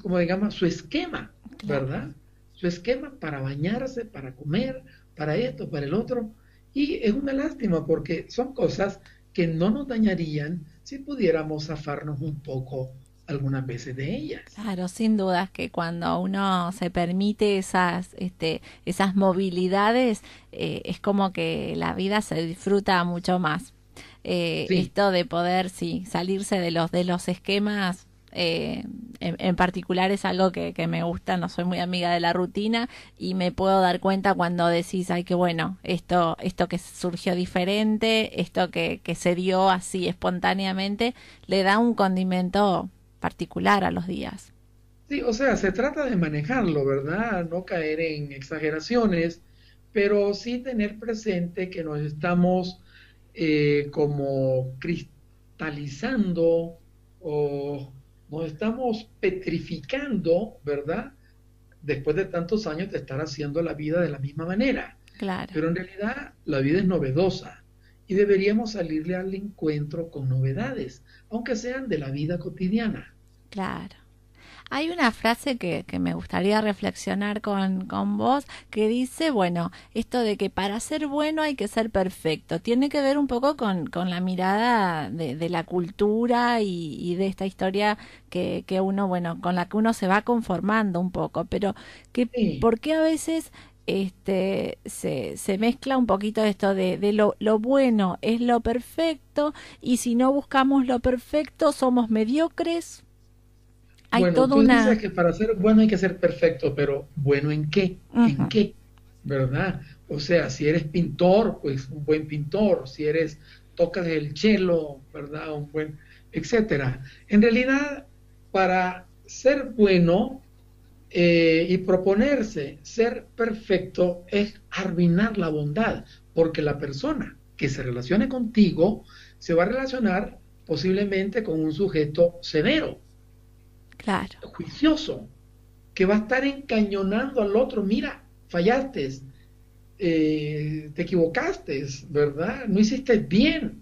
como digamos, su esquema, Claro. ¿verdad? Su esquema para bañarse, para comer, para esto, para el otro. Y es una lástima porque son cosas que no nos dañarían si pudiéramos zafarnos un poco algunas veces de ellas. Claro, sin dudas que cuando uno se permite esas movilidades, es como que la vida se disfruta mucho más. Sí, Esto de poder, sí, salirse de los esquemas, en particular es algo que me gusta, no soy muy amiga de la rutina y me puedo dar cuenta cuando decís, ay, que bueno, esto que surgió diferente, esto que se dio así espontáneamente, le da un condimento particular a los días. sí, o sea, se trata de manejarlo, ¿verdad? No caer en exageraciones, pero sí tener presente que nos estamos como cristalizando o nos estamos petrificando, ¿verdad? Después de tantos años de estar haciendo la vida de la misma manera. Claro. Pero en realidad la vida es novedosa y deberíamos salirle al encuentro con novedades, aunque sean de la vida cotidiana. Claro. Hay una frase que me gustaría reflexionar con vos, que dice, bueno, esto de que para ser bueno hay que ser perfecto. Tiene que ver un poco con la mirada de la cultura y de esta historia que uno, bueno, con la que uno se va conformando un poco. Pero, Sí. ¿por qué a veces se mezcla un poquito esto de lo bueno es lo perfecto y si no buscamos lo perfecto somos mediocres? Hay Bueno, toda tú dices una... que para ser bueno hay que ser perfecto, pero ¿bueno en qué? ¿En Ujú. qué? ¿Verdad? O sea, si eres pintor, pues un buen pintor, si eres, tocas el cello, ¿verdad? Un buen, etcétera. En realidad, para ser bueno y proponerse ser perfecto es arruinar la bondad, porque la persona que se relacione contigo se va a relacionar posiblemente con un sujeto severo, Claro, juicioso, que va a estar encañonando al otro, mira, fallaste, te equivocaste, ¿verdad? No hiciste bien.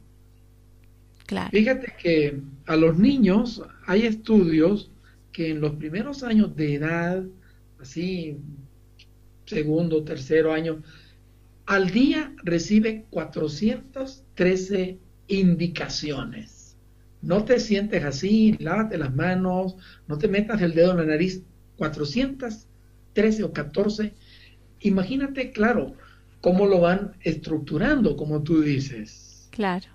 claro. Fíjate que a los niños hay estudios que en los primeros años de edad, así, segundo, tercero año, al día recibe 413 indicaciones. No te sientes así, lávate las manos, no te metas el dedo en la nariz. 413 o 14. Imagínate, claro, cómo lo van estructurando, como tú dices. Claro.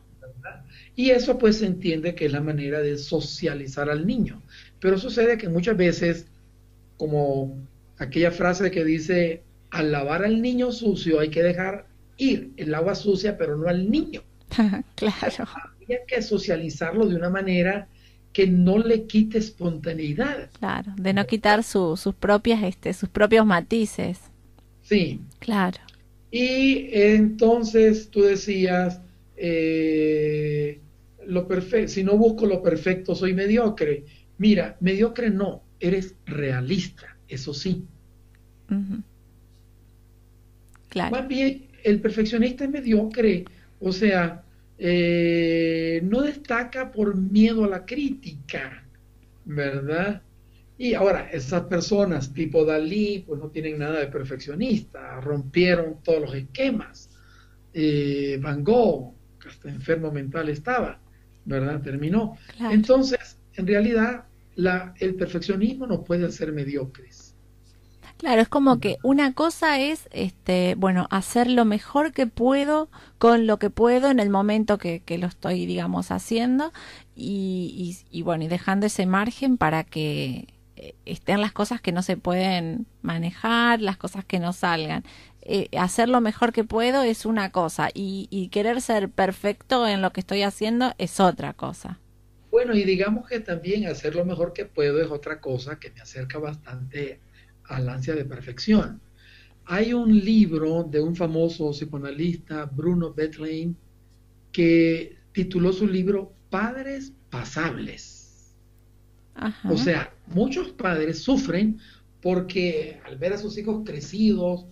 Y eso pues se entiende que es la manera de socializar al niño. Pero sucede que muchas veces, como aquella frase que dice, al lavar al niño sucio hay que dejar ir el agua sucia, pero no al niño. Claro, Había que socializarlo de una manera que no le quite espontaneidad. claro. De no quitar sus propias, sus propios matices. Sí. Claro. Y entonces tú decías, si no busco lo perfecto, soy mediocre. Mira, mediocre no, eres realista, eso sí. Ujú. Claro. Más bien, el perfeccionista es mediocre, o sea, no destaca por miedo a la crítica, ¿verdad? Y ahora, esas personas tipo Dalí, pues no tienen nada de perfeccionista, rompieron todos los esquemas. Van Gogh, que hasta enfermo mental estaba, ¿verdad? Terminó. Claro. Entonces, en realidad, el perfeccionismo nos puede hacer mediocres. Claro, es como que una cosa es, bueno, hacer lo mejor que puedo con lo que puedo en el momento que lo estoy, digamos, haciendo y bueno, y dejando ese margen para que estén las cosas que no se pueden manejar, las cosas que no salgan. Hacer lo mejor que puedo es una cosa y querer ser perfecto en lo que estoy haciendo es otra cosa. Bueno, y digamos que también hacer lo mejor que puedo es otra cosa que me acerca bastante al ansia de perfección. Hay un libro de un famoso psicoanalista, Bruno Bettelheim, que tituló su libro Padres Pasables. O Ajá, sea, muchos padres sufren porque al ver a sus hijos crecidos,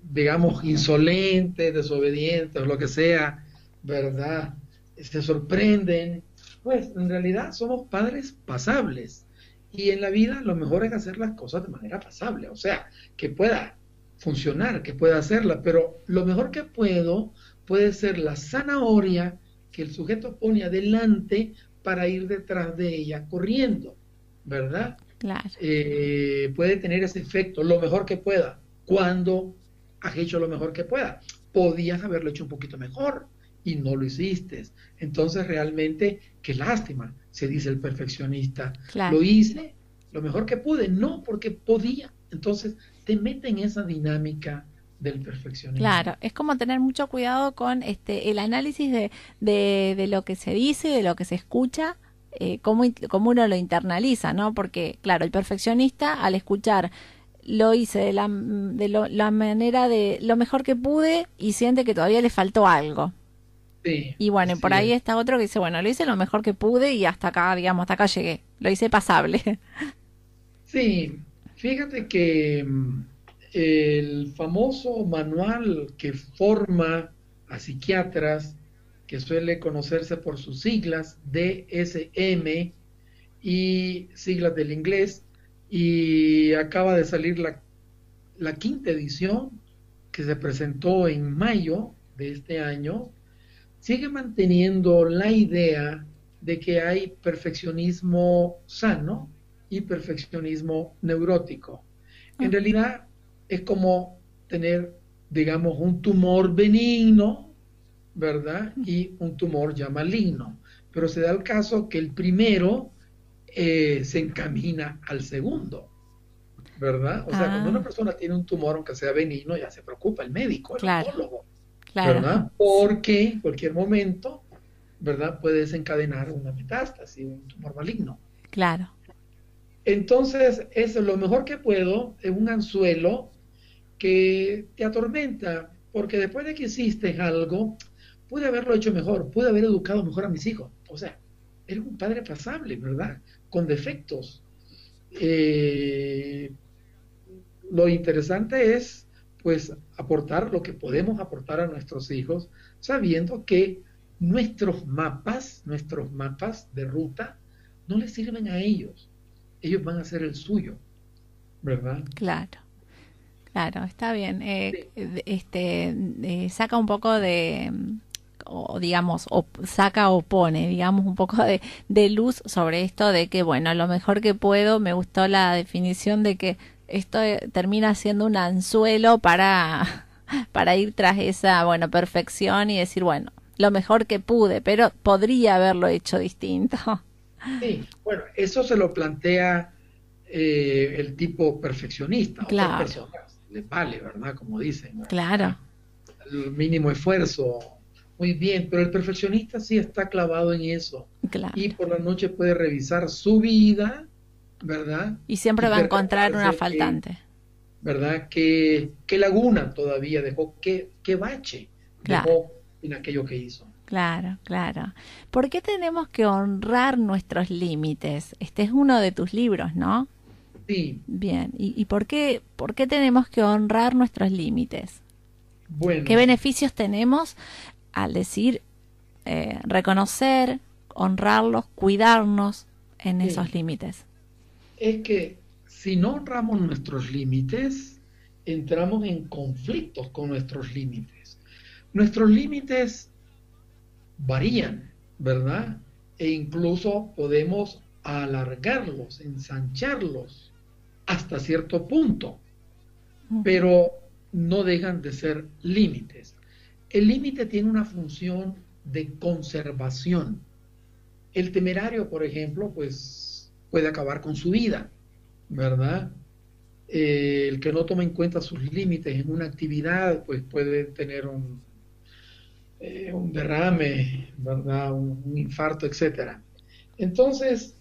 digamos, insolentes, desobedientes, o lo que sea, ¿verdad? Se sorprenden. Pues en realidad somos padres pasables. Y en la vida lo mejor es hacer las cosas de manera pasable, o sea, que pueda funcionar, que pueda hacerla, pero lo mejor que puede ser la zanahoria que el sujeto pone adelante para ir detrás de ella corriendo, ¿verdad? claro. Puede tener ese efecto, lo mejor que pueda, cuando has hecho lo mejor que pueda. Podías haberlo hecho un poquito mejor y no lo hiciste. Entonces realmente, qué lástima, se dice el perfeccionista. Claro. Lo hice lo mejor que pude, no porque podía. Entonces te mete en esa dinámica del perfeccionismo. Claro, es como tener mucho cuidado con el análisis de lo que se dice, de lo que se escucha, cómo uno lo internaliza, ¿no? Porque, claro, el perfeccionista al escuchar lo hice la manera de lo mejor que pude y siente que todavía le faltó algo. Sí, Y bueno, y por así ahí es. está otro que dice, bueno, lo hice lo mejor que pude y hasta acá, digamos, hasta acá llegué. Lo hice pasable. Sí, fíjate que el famoso manual que forma a psiquiatras, que suele conocerse por sus siglas, DSM, y siglas del inglés, y acaba de salir la quinta edición que se presentó en mayo de este año. Sigue manteniendo la idea de que hay perfeccionismo sano y perfeccionismo neurótico. En realidad es como tener, digamos, un tumor benigno, ¿verdad? Y un tumor ya maligno. Pero se da el caso que el primero se encamina al segundo, ¿verdad? O sea, cuando una persona tiene un tumor, aunque sea benigno, ya se preocupa el médico, el oncólogo, ¿verdad? Porque en cualquier momento, ¿verdad? Puede desencadenar una metástasis, un tumor maligno. Claro. Entonces, eso, lo mejor que puedo es un anzuelo que te atormenta, porque después de que hiciste algo, pude haberlo hecho mejor, pude haber educado mejor a mis hijos. O sea, eres un padre pasable, ¿verdad? Con defectos. Lo interesante es, pues, aportar lo que podemos aportar a nuestros hijos, sabiendo que nuestros mapas de ruta, no les sirven a ellos. Ellos van a hacer el suyo, ¿verdad? Claro, claro, está bien. Saca un poco de, o digamos, o saca o pone, digamos, un poco de luz sobre esto de que, bueno, lo mejor que puedo, me gustó la definición de que esto termina siendo un anzuelo para ir tras esa, bueno, perfección y decir, bueno, lo mejor que pude, pero podría haberlo hecho distinto. Sí, bueno, eso se lo plantea el tipo perfeccionista. Claro. Otras personas les vale, ¿verdad? Como dicen, ¿verdad? Claro. El mínimo esfuerzo, muy bien, pero el perfeccionista sí está clavado en eso. Claro. Y por la noche puede revisar su vida, ¿verdad? Y siempre va a encontrar una faltante. ¿Verdad? ¿Qué laguna todavía dejó? ¿Qué bache dejó en aquello que hizo? Claro, claro. ¿Por qué tenemos que honrar nuestros límites? Este es uno de tus libros, ¿no? Sí. Bien. ¿Y por qué tenemos que honrar nuestros límites? Bueno. ¿Qué beneficios tenemos al decir reconocer, honrarlos, cuidarnos en esos límites? Es que si no honramos nuestros límites, entramos en conflictos con nuestros límites. Nuestros límites varían, ¿verdad? E incluso podemos alargarlos, ensancharlos hasta cierto punto, pero no dejan de ser límites. El límite tiene una función de conservación. El temerario, por ejemplo, pues puede acabar con su vida, ¿verdad? El que no toma en cuenta sus límites en una actividad, pues puede tener un derrame, ¿verdad? Un infarto, etcétera. Entonces,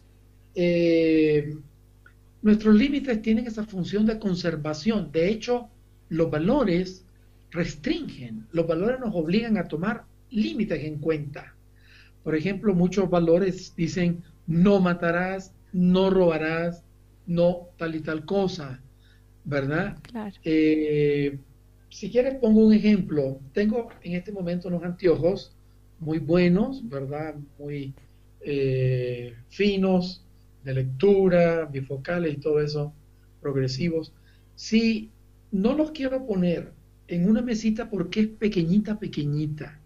nuestros límites tienen esa función de conservación. De hecho, los valores restringen, los valores nos obligan a tomar límites en cuenta. Por ejemplo, muchos valores dicen no matarás, no robarás, no tal y tal cosa, ¿verdad? Claro. Si quieres pongo un ejemplo. Tengo en este momento unos anteojos muy buenos, ¿verdad? Muy finos, de lectura, bifocales y todo eso, progresivos. Si no los quiero poner en una mesita porque es pequeñita,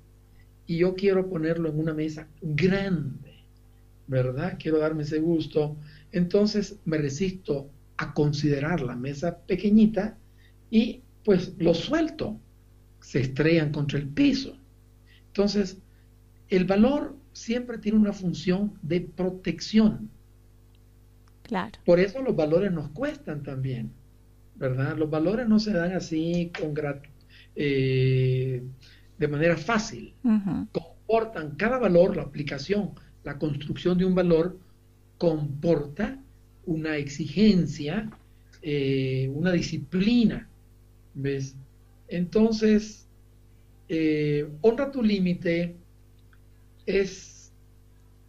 y yo quiero ponerlo en una mesa grande, ¿verdad? Quiero darme ese gusto, entonces me resisto a considerar la mesa pequeñita y pues los suelto, se estrellan contra el piso. Entonces, el valor siempre tiene una función de protección. Claro. Por eso los valores nos cuestan también, ¿verdad? Los valores no se dan así de manera fácil. Comportan cada valor, la aplicación, la construcción de un valor comporta una exigencia, una disciplina, ¿ves? Entonces, honra tu límite es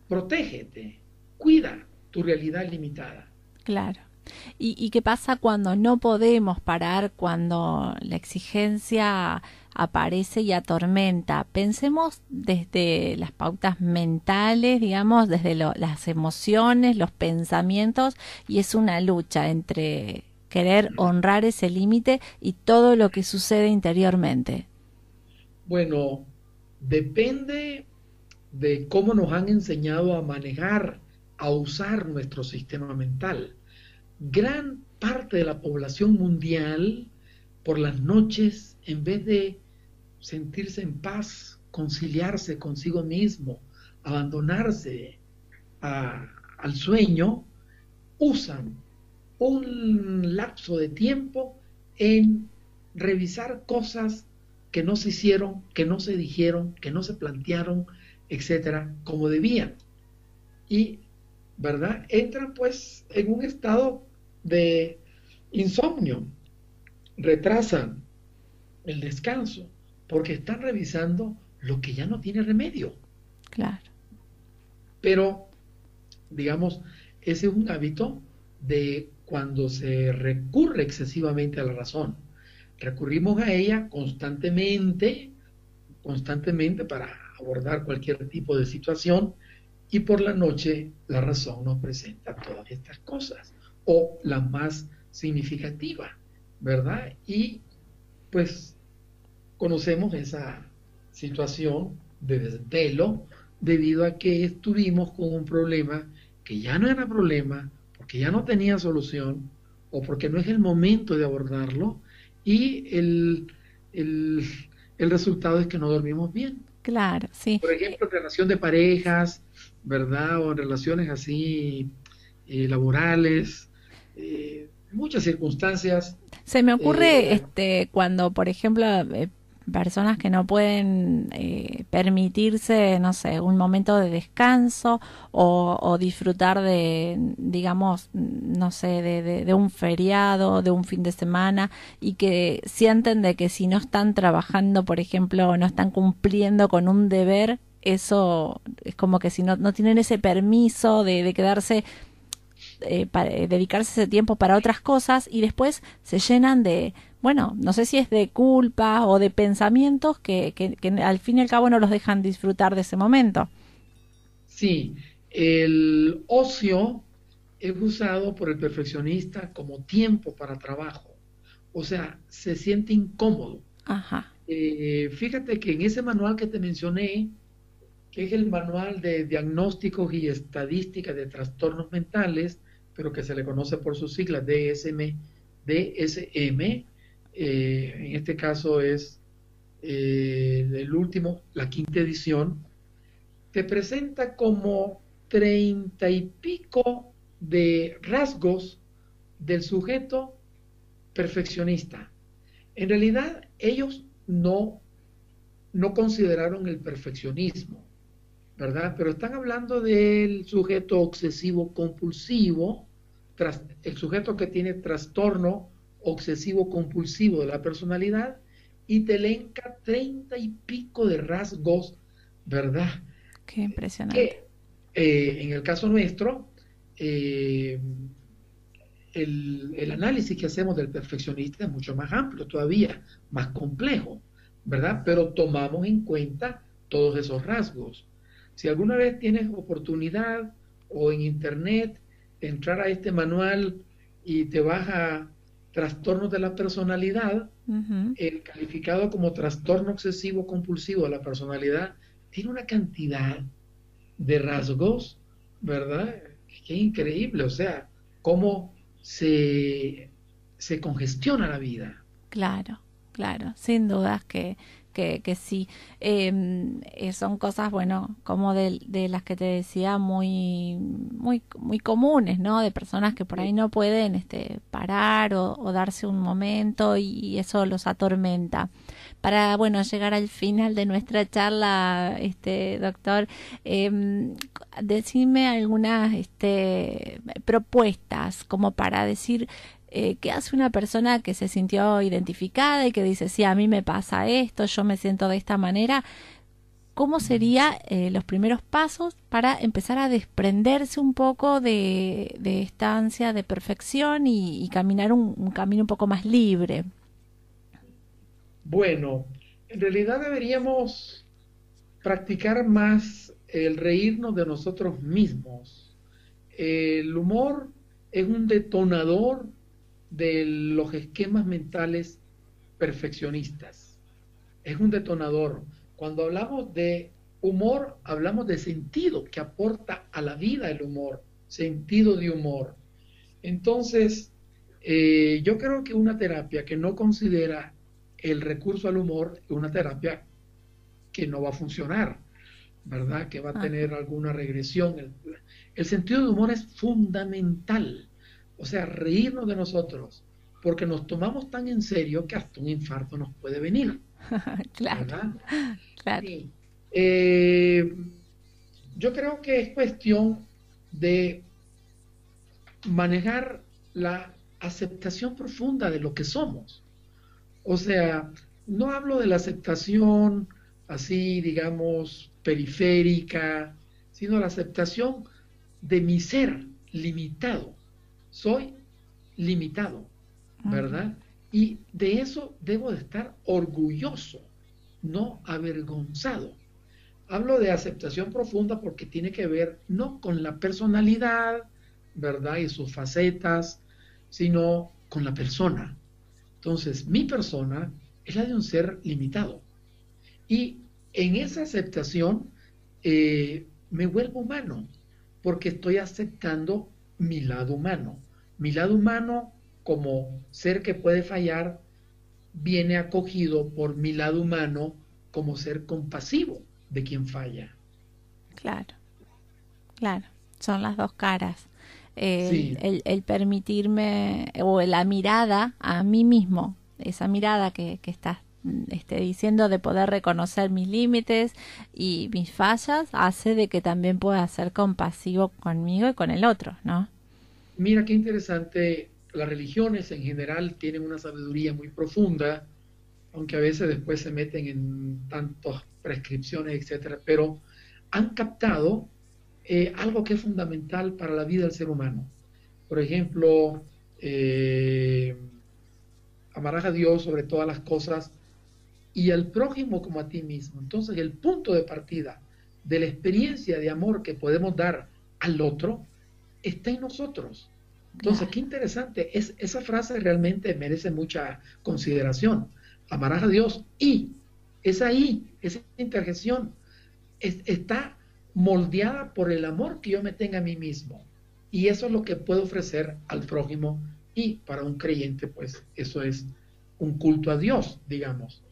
protégete, cuida tu realidad limitada. Claro, ¿Y qué pasa cuando no podemos parar, cuando la exigencia aparece y atormenta? Pensemos desde las pautas mentales, digamos, desde las emociones, los pensamientos, y es una lucha entre querer honrar ese límite y todo lo que sucede interiormente. Bueno, depende de cómo nos han enseñado a manejar, a usar nuestro sistema mental. Gran parte de la población mundial, por las noches, en vez de sentirse en paz, conciliarse consigo mismo, abandonarse al sueño, usan un lapso de tiempo en revisar cosas que no se hicieron, que no se dijeron, que no se plantearon, etcétera, como debían. Y, ¿verdad? Entran pues en un estado de insomnio, retrasan el descanso, porque están revisando lo que ya no tiene remedio. Claro. Pero, digamos, ese es un hábito de cuando se recurre excesivamente a la razón. Recurrimos a ella constantemente para abordar cualquier tipo de situación, y por la noche la razón nos presenta todas estas cosas, o la más significativa, ¿verdad? Y pues conocemos esa situación de desvelo debido a que estuvimos con un problema que ya no era problema, porque ya no tenía solución, o porque no es el momento de abordarlo, y el resultado es que no dormimos bien. Claro, sí. Por ejemplo, en relación de parejas, ¿verdad? O en relaciones así laborales, muchas circunstancias. Se me ocurre cuando, por ejemplo, personas que no pueden permitirse, no sé, un momento de descanso o disfrutar de, digamos, no sé, de un feriado, de un fin de semana, y que sienten de que si no están trabajando, por ejemplo, no están cumpliendo con un deber, eso es como que si no tienen ese permiso de quedarse, dedicarse ese tiempo para otras cosas, y después se llenan de, bueno, no sé si es de culpa o de pensamientos que al fin y al cabo no los dejan disfrutar de ese momento. Sí, el ocio es usado por el perfeccionista como tiempo para trabajo, o sea, se siente incómodo. Ajá. Fíjate que en ese manual que te mencioné, que es el manual de diagnósticos y estadística de trastornos mentales, pero que se le conoce por sus siglas DSM, en este caso es el último, la quinta edición, te presenta como 30 y pico de rasgos del sujeto perfeccionista. En realidad, ellos no consideraron el perfeccionismo, ¿verdad? Pero están hablando del sujeto obsesivo compulsivo, el sujeto que tiene trastorno obsesivo compulsivo de la personalidad, y te elenca 30 y pico de rasgos, ¿verdad? Qué impresionante. En el caso nuestro, el análisis que hacemos del perfeccionista es mucho más amplio todavía, más complejo, ¿verdad? Pero tomamos en cuenta todos esos rasgos. Si alguna vez tienes oportunidad o en internet entrar a este manual y te vas a trastornos de la personalidad, el calificado como trastorno obsesivo compulsivo de la personalidad tiene una cantidad de rasgos, ¿verdad? Qué increíble, o sea, cómo se congestiona la vida. Claro, claro, sin dudas que sí. Son cosas, bueno, como de las que te decía, muy comunes, ¿no? De personas que por ahí no pueden parar o darse un momento, y eso los atormenta. Para, bueno, llegar al final de nuestra charla, doctor, decime algunas propuestas como para decir, ¿qué hace una persona que se sintió identificada y que dice, sí, a mí me pasa esto, yo me siento de esta manera? ¿cómo serían los primeros pasos para empezar a desprenderse un poco de esta ansia de perfección y caminar un camino un poco más libre? Bueno, en realidad deberíamos practicar más el reírnos de nosotros mismos. El humor es un detonador de los esquemas mentales perfeccionistas. Es un detonador. Cuando hablamos de humor, hablamos de sentido que aporta a la vida el humor, sentido de humor. Entonces, yo creo que una terapia que no considera el recurso al humor es una terapia que no va a funcionar, ¿verdad? Que va a tener alguna regresión. El sentido de humor es fundamental. O sea, reírnos de nosotros, porque nos tomamos tan en serio que hasta un infarto nos puede venir. Claro, ¿verdad? claro. Sí. Yo creo que es cuestión de manejar la aceptación profunda de lo que somos. O sea, no hablo de la aceptación así, digamos, periférica, sino la aceptación de mi ser limitado. Soy limitado, ¿verdad? Y de eso debo de estar orgulloso, no avergonzado. Hablo de aceptación profunda porque tiene que ver no con la personalidad, ¿verdad? Y sus facetas, sino con la persona. Entonces, mi persona es la de un ser limitado. Y en esa aceptación me vuelvo humano, porque estoy aceptando mi lado humano. Mi lado humano, como ser que puede fallar, viene acogido por mi lado humano como ser compasivo de quien falla. Claro, claro, son las dos caras. Sí. El permitirme, o la mirada a mí mismo, esa mirada que estás diciendo de poder reconocer mis límites y mis fallas, hace de que también pueda ser compasivo conmigo y con el otro, ¿no? Mira qué interesante, las religiones en general tienen una sabiduría muy profunda, aunque a veces después se meten en tantas prescripciones, etcétera, pero han captado algo que es fundamental para la vida del ser humano. Por ejemplo, amarás a Dios sobre todas las cosas y al prójimo como a ti mismo. Entonces, el punto de partida de la experiencia de amor que podemos dar al otro está en nosotros. Entonces, Claro. qué interesante, esa frase realmente merece mucha consideración. Amarás a Dios y es ahí, esa interjección está moldeada por el amor que yo me tenga a mí mismo. Y eso es lo que puedo ofrecer al prójimo y para un creyente, pues eso es un culto a Dios, digamos.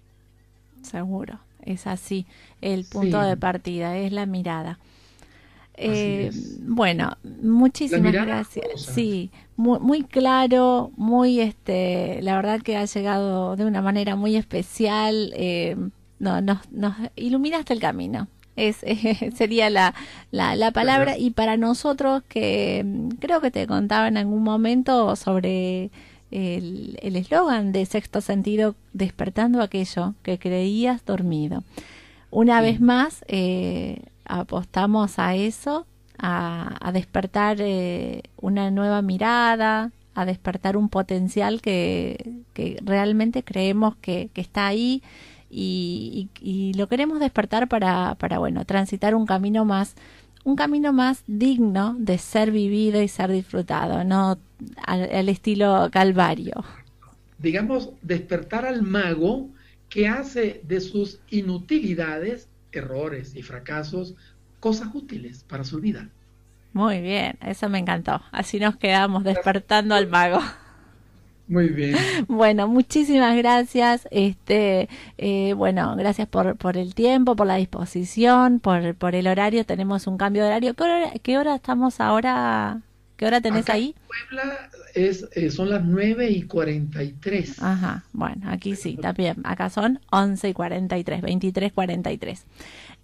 Seguro, es así. El punto Sí, de partida es la mirada. así es. Bueno, La muchísimas mirada gracias. amorosa. Sí, muy, muy claro, muy, la verdad que ha llegado de una manera muy especial. No, nos iluminaste el camino. Sería la Muchas palabra. gracias. Y para nosotros que creo que te contaba en algún momento sobre el eslogan de Sexto Sentido, despertando aquello que creías dormido. Una vez Sí, más, apostamos a eso, a despertar una nueva mirada, a despertar un potencial que realmente creemos que está ahí y lo queremos despertar para, bueno, transitar un camino más digno de ser vivido y ser disfrutado, no al estilo Calvario. digamos, despertar al mago que hace de sus inutilidades, errores y fracasos, cosas útiles para su vida. Muy bien, eso me encantó. Así nos quedamos Gracias. despertando al mago. Muy bien. Bueno, muchísimas gracias. Bueno, gracias por el tiempo, por la disposición, por el horario. Tenemos un cambio de horario. Qué hora estamos ahora? ¿Qué hora tenés Acá en ahí? Puebla son las 9:43. Ajá, bueno, aquí sí, también. Acá son 11:43, 23:43.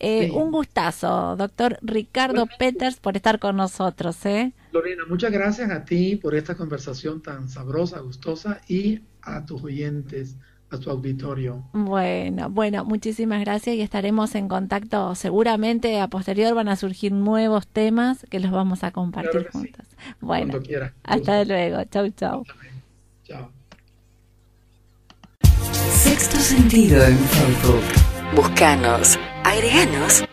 Un Sí. gustazo, doctor Ricardo Igualmente, Peters, por estar con nosotros, ¿eh? Lorena, muchas gracias a ti por esta conversación tan sabrosa, gustosa y a tus oyentes. su auditorio. Bueno, muchísimas gracias y estaremos en contacto. Seguramente a posterior van a surgir nuevos temas que los vamos a compartir Claro que juntos. sí. Bueno, Cuando quiera. hasta luego. Chau, chau. Chao. Sexto Sentido en Facebook. Búscanos, agreganos.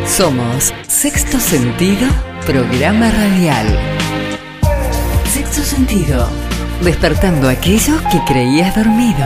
Somos Sexto Sentido, programa radial. Sexto Sentido, despertando aquello que creías dormido.